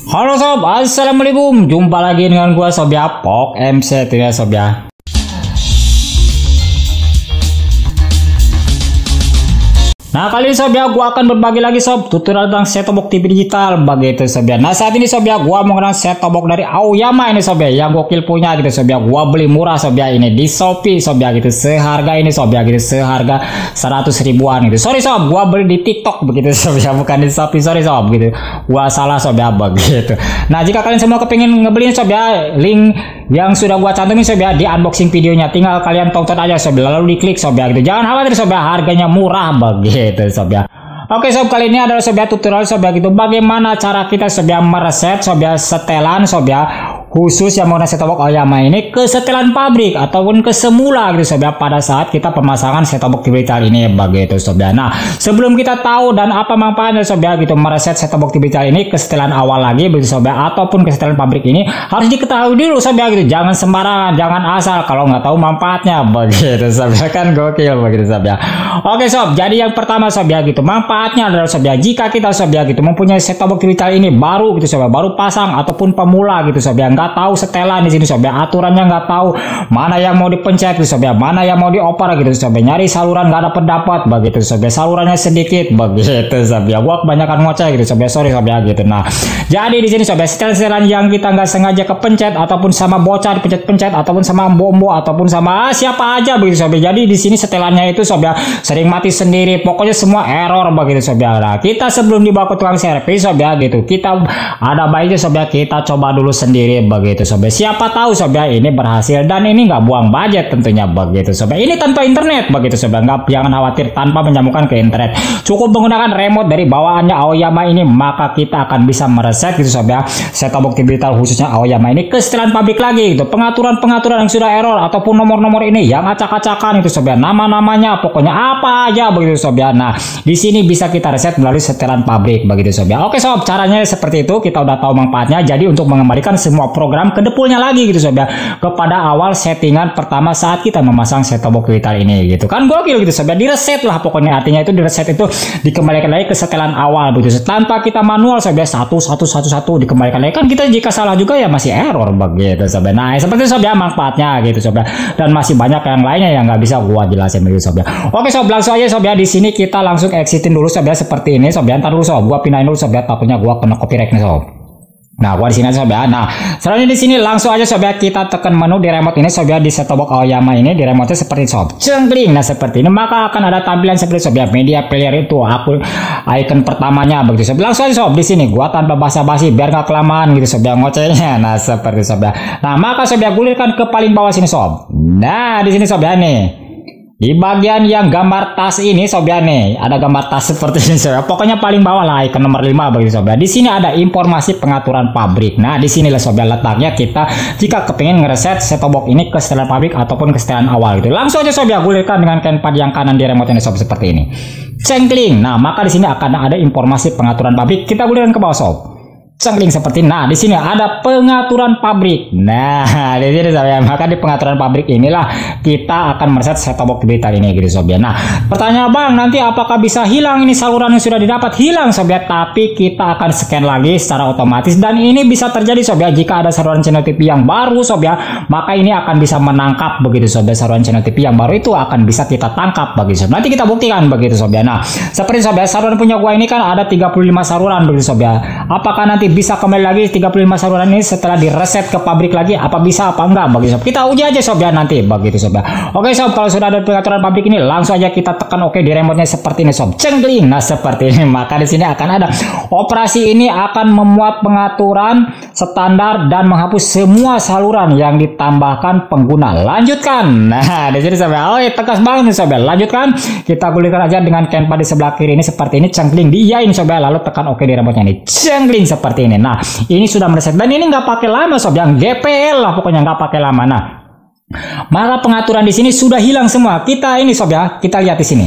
Halo sob, assalamualaikum. Jumpa lagi dengan gua sob ya, Pok MC ya sob ya. Nah kali ini sob ya, gua akan berbagi lagi sob tutorial tentang set-top box TV digital begitu sob ya. Nah saat ini sob ya, gua mau ngeran set-top box dari Aoyama ini sob ya, yang gokil punya gitu sob ya. Gua beli murah sob ya, ini di Shopee sob ya gitu, seharga ini sob ya gitu, seharga 100 ribuan gitu. Sorry sob, gua beli di TikTok begitu sob ya, bukan di Shopee. Sorry sob gitu, gua salah sob ya begitu. Nah jika kalian semua kepingin ngebeliin sob ya, link yang sudah gua cantumin sob ya di unboxing videonya, tinggal kalian tonton aja sob ya, lalu diklik sob ya gitu. Jangan khawatir sob ya, harganya murah begitu sob ya. Oke sob, kali ini adalah sob ya tutorial sob ya gitu, bagaimana cara kita sob ya mereset sob ya setelan sob ya khusus yang menggunakan set-top box Aoyama ini ke setelan pabrik ataupun ke semula gitu sob ya, pada saat kita pemasangan set-top box digital ini begitu sob ya. Nah sebelum kita tahu dan apa manfaatnya sob ya gitu mereset set-top box digital ini ke setelan awal lagi begitu sob ya, ataupun ke setelan pabrik ini, harus diketahui dulu sob ya gitu, jangan sembarangan, jangan asal kalau nggak tahu manfaatnya begitu sob ya, kan gokil begitu sob ya. Oke sob, jadi yang pertama sob ya gitu, manfaatnya adalah sob ya, jika kita sob ya gitu mempunyai set-top box digital ini baru gitu sob ya, baru pasang ataupun pemula gitu sob ya, nggak tahu setelan di sini sob ya, aturannya nggak tahu, mana yang mau dipencet gitu sob ya, mana yang mau dioper gitu sob ya, nyari saluran nggak dapat begitu sob ya, salurannya sedikit begitu sob ya. Gua kebanyakan ngoceh gitu sob ya, sorry sob ya gitu. Nah jadi di sini sob ya, setelan-setelan yang kita nggak sengaja kepencet ataupun sama bocah dipencet-pencet ataupun sama bombo ataupun sama siapa aja begitu sob ya, jadi di sini setelannya itu sob ya sering mati sendiri, pokoknya semua error begitu sob ya. Nah kita sebelum dibawa ke tukang servis sob ya gitu, kita ada baiknya sob ya kita coba dulu sendiri begitu sob ya. Siapa tahu sob ya ini berhasil dan ini nggak buang budget tentunya begitu sob ya. Ini tanpa internet begitu sob ya, jangan khawatir, tanpa menyambungkan ke internet, cukup menggunakan remote dari bawaannya Aoyama ini, maka kita akan bisa mereset gitu sob ya set-top box digital khususnya Aoyama ini ke setelan pabrik lagi gitu. Pengaturan-pengaturan yang sudah error ataupun nomor-nomor ini yang acak-acakan itu sob ya, nama-namanya pokoknya apa aja begitu sob ya. Nah di sini bisa kita reset melalui setelan pabrik begitu sob ya. Oke sob, caranya seperti itu, kita udah tahu manfaatnya. Jadi untuk mengembalikan semua program ke depannya lagi gitu sob ya, kepada awal settingan pertama saat kita memasang set-top box digital ini gitu kan, gokil gitu sob ya, direset lah pokoknya, artinya itu direset itu dikembalikan lagi ke setelan awal begitu, tanpa kita manual sob ya, satu dikembalikan lagi, kan kita jika salah juga ya masih error begitu sob ya. Nah seperti itu sob ya manfaatnya gitu sob ya, dan masih banyak yang lainnya yang nggak bisa gua jelasin begitu sob ya. Oke sob, langsung aja sob ya, di sini kita langsung exitin dulu sob ya, seperti ini sob ya. Ntar dulu sob, gua pindahin dulu sob ya, takutnya gua kena copyright nih sob. Nah, gua di sini sob ya. Nah, selanjutnya di sini langsung aja sob ya, kita tekan menu di remote ini sob ya, di set-top box Aoyama ini, di remote seperti sob. Cengkling. Nah, seperti ini, maka akan ada tampilan seperti sob ya, media player itu aku icon pertamanya begitu sob. Langsung aja sob, di sini gua tanpa basa-basi biar nggak kelamaan gitu sob ya ngocehnya. Nah, seperti sob ya. Nah, maka sob ya gulirkan ke paling bawah sini sob. Nah, di sini sob ya nih. Di bagian yang gambar tas ini sob ya nih, ada gambar tas seperti ini sob ya. Pokoknya paling bawah lah icon nomor 5 begitu sob ya. Di sini ada informasi pengaturan pabrik. Nah, di sinilah sob ya letaknya kita jika kepingin ngereset set-top box ini ke setelan pabrik ataupun ke setelan awal gitu. Langsung aja sob ya gulirkan dengan keypad yang kanan di remote ini sob, seperti ini. Cengkling. Nah, maka di sini akan ada informasi pengaturan pabrik. Kita gulirkan ke bawah sob. Cengkling seperti ini. Nah di sini ada pengaturan pabrik. Nah di sini sob ya, maka di pengaturan pabrik inilah kita akan mereset set-top box digital ini gitu sob ya. Nah pertanyaan bang, nanti apakah bisa hilang ini saluran yang sudah didapat? Hilang sob ya, tapi kita akan scan lagi secara otomatis, dan ini bisa terjadi sob ya jika ada saluran channel TV yang baru sob ya, maka ini akan bisa menangkap begitu sob ya, saluran channel TV yang baru itu akan bisa kita tangkap begitu sob. Nanti kita buktikan begitu sob ya. Nah seperti sob ya, saluran punya gua ini kan ada 35 saluran begitu sob ya. Apakah nanti bisa kembali lagi 35 saluran ini setelah direset ke pabrik lagi? Apa bisa apa enggak begitu sob? Kita uji aja sob ya nanti begitu sob ya. Oke sob, kalau sudah ada pengaturan pabrik ini langsung aja kita tekan oke di remote-nya seperti ini sob. Cengkling. Nah seperti ini, maka di sini akan ada operasi ini akan memuat pengaturan standar dan menghapus semua saluran yang ditambahkan pengguna. Lanjutkan. Nah di sini sob ya, oh tegas banget nih sob ya. Lanjutkan, kita gulirkan aja dengan keypad di sebelah kiri ini seperti ini. Cengkling, diiyain sob ya, lalu tekan oke di remote-nya ini. Cengkling seperti ini. Nah ini sudah mereset, dan ini nggak pakai lama sob, yang GPL lah pokoknya, nggak pakai lama. Nah maka pengaturan di sini sudah hilang semua. Kita ini sob ya, kita lihat di sini.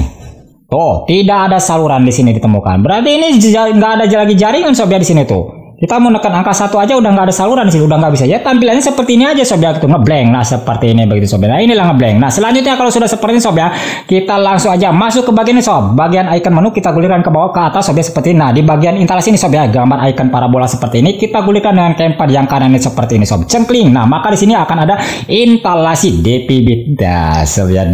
Tuh tidak ada saluran di sini ditemukan. Berarti ini nggak ada lagi jaringan sob ya di sini tuh. Kita mau nekan angka 1 aja udah nggak ada saluran di sini, udah nggak bisa ya. Tampilannya seperti ini aja sob ya, gitu ngeblank. Nah seperti ini begitu sob. Nah inilah ngeblank. Nah selanjutnya kalau sudah seperti ini sob ya, kita langsung aja masuk ke bagian ini sob. Bagian icon menu kita gulirkan ke bawah ke atas sob ya, seperti ini. Nah di bagian instalasi ini sob ya, gambar icon parabola seperti ini kita gulirkan dengan keypad yang kanan ini seperti ini sob. Cengkling. Nah maka di sini akan ada instalasi DPBT sob ya,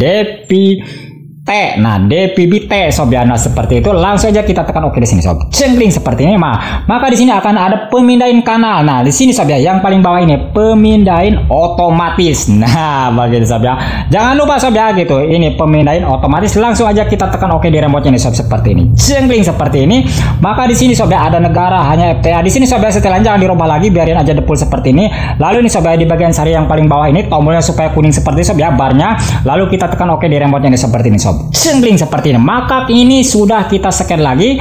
Nah, DPBT sob ya. Nah, seperti itu. Langsung aja kita tekan oke di sini sob. Cengkling seperti ini. Maka di sini akan ada pemindahin kanal. Nah, di sini sob ya, yang paling bawah ini pemindahin otomatis. Nah, begitu sob ya. Jangan lupa sob ya gitu. Ini pemindahin otomatis. Langsung aja kita tekan oke di remote nya nih sob seperti ini. Cengkling seperti ini. Maka di sini sob ya ada negara hanya FTA. Di sini sob ya setelan jangan dirubah lagi, biarin aja default seperti ini. Lalu ini sob ya di bagian sari yang paling bawah ini tombolnya supaya kuning seperti sob ya barnya. Lalu kita tekan oke di remote nya nih seperti ini sob. Cengkling seperti ini. Maka ini sudah kita scan lagi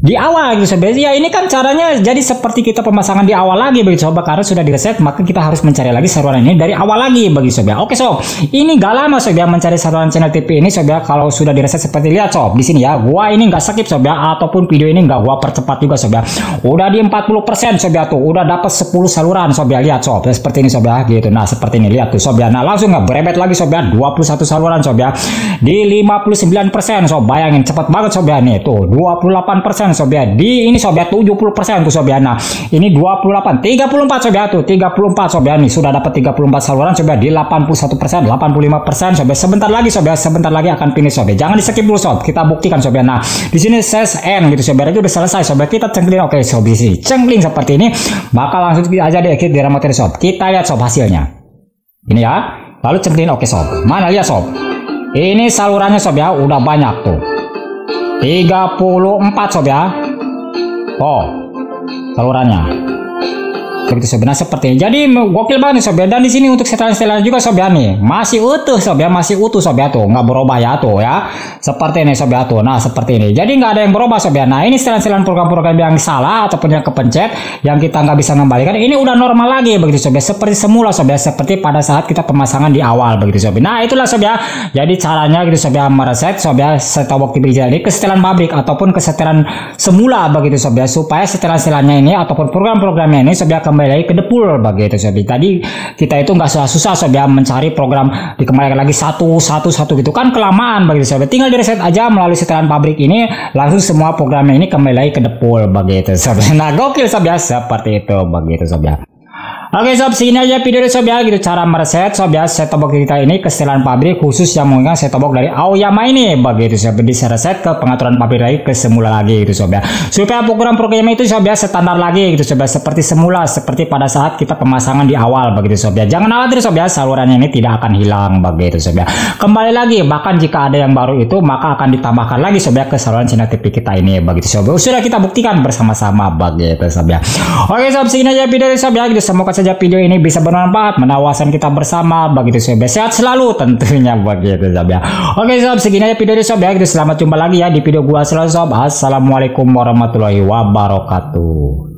di awal gitu sob. Ya ini kan caranya jadi seperti kita pemasangan di awal lagi begitu sob, karena sudah direset maka kita harus mencari lagi saluran ini dari awal lagi bagi sob ya. Oke sob, ini gak lama sob ya mencari saluran channel TV ini sob ya. Kalau sudah direset seperti lihat sob di sini ya, gua ini nggak skip sob ya, ataupun video ini nggak gua percepat juga sob ya. Udah di 40% sob ya tuh, udah dapat 10 saluran sob ya. Lihat sob ya, seperti ini sob ya gitu. Nah seperti ini lihat tuh sob ya. Nah langsung nggak berebet lagi sob ya, 21 saluran sob ya di 59% sob. Bayangin cepet banget sob ya. Nih tuh 28% sob ya, di ini sob ya 70% tuh sob ya. Nah ini 28 34 sob ya tuh, 34 sob ya. Nih sudah dapat 34 saluran sob ya di 81%, 85% sob ya. Sebentar lagi sob ya, sebentar lagi akan finish sob ya. Jangan di skip dulu sob, kita buktikan sob ya. Nah di sini ses end gitu sob ya, itu udah selesai sob ya. Kita cengkling oke sob di sini, cengkling seperti ini. Maka langsung aja deh di remote sob, kita lihat sob hasilnya ini ya. Lalu cengkling oke sob, mana lihat sob, ini salurannya sob ya udah banyak tuh 34 sob ya. Oh, salurannya begitu sob. Nah seperti ini. Jadi gokil banget nih sob ya. Dan di sini untuk setelan-setelan juga sob ya nih masih utuh sob ya, masih utuh sob ya tuh, nggak berubah ya tuh ya. Seperti ini sob ya tuh. Nah seperti ini. Jadi nggak ada yang berubah sob ya. Nah ini setelan-setelan program-program yang salah ataupun yang kepencet yang kita nggak bisa mengembalikan, ini udah normal lagi begitu sob ya. Seperti semula sob ya, seperti pada saat kita pemasangan di awal begitu sob. Nah itulah sob ya. Jadi caranya gitu sob ya mereset sob ya set-top box TV digital ini ke setelan pabrik ataupun ke setelan semula begitu sob ya, supaya setelan-setelannya ini ataupun program-programnya ini sob ya kembali lagi ke depul begitu sob. Tadi kita itu nggak susah-susah sob ya mencari program dikembalikan lagi satu gitu kan, kelamaan begitu sob. Tinggal di reset aja melalui setelan pabrik ini, langsung semua programnya ini kembali lagi ke depul begitu sob. Nah gokil sob ya, seperti itu begitu sob ya. Oke sob, segini aja video sob ya gitu cara mereset sob ya set-top box kita ini ke setelan pabrik khusus yang menggunakan set-top box dari Aoyama ini begitu sob. Bisa reset ke pengaturan pabrik lagi ke semula lagi gitu sob ya, supaya program-program itu sob ya standar lagi gitu sob ya, seperti semula, seperti pada saat kita pemasangan di awal begitu sob ya. Jangan khawatir sob ya, salurannya ini tidak akan hilang begitu sob ya. Kembali lagi, bahkan jika ada yang baru itu maka akan ditambahkan lagi sob ya ke saluran channel TV kita ini begitu sob. Sudah kita buktikan bersama-sama begitu sob ya. Oke sob, segini aja video sob ya gitu. Semoga saja video ini bisa bermanfaat, menawarkan kita bersama begitu sob. Sehat selalu tentunya begitu sob ya. Oke sob, segini aja video sob ya gitu. Selamat jumpa lagi ya di video gua selalu sob. Assalamualaikum warahmatullahi wabarakatuh.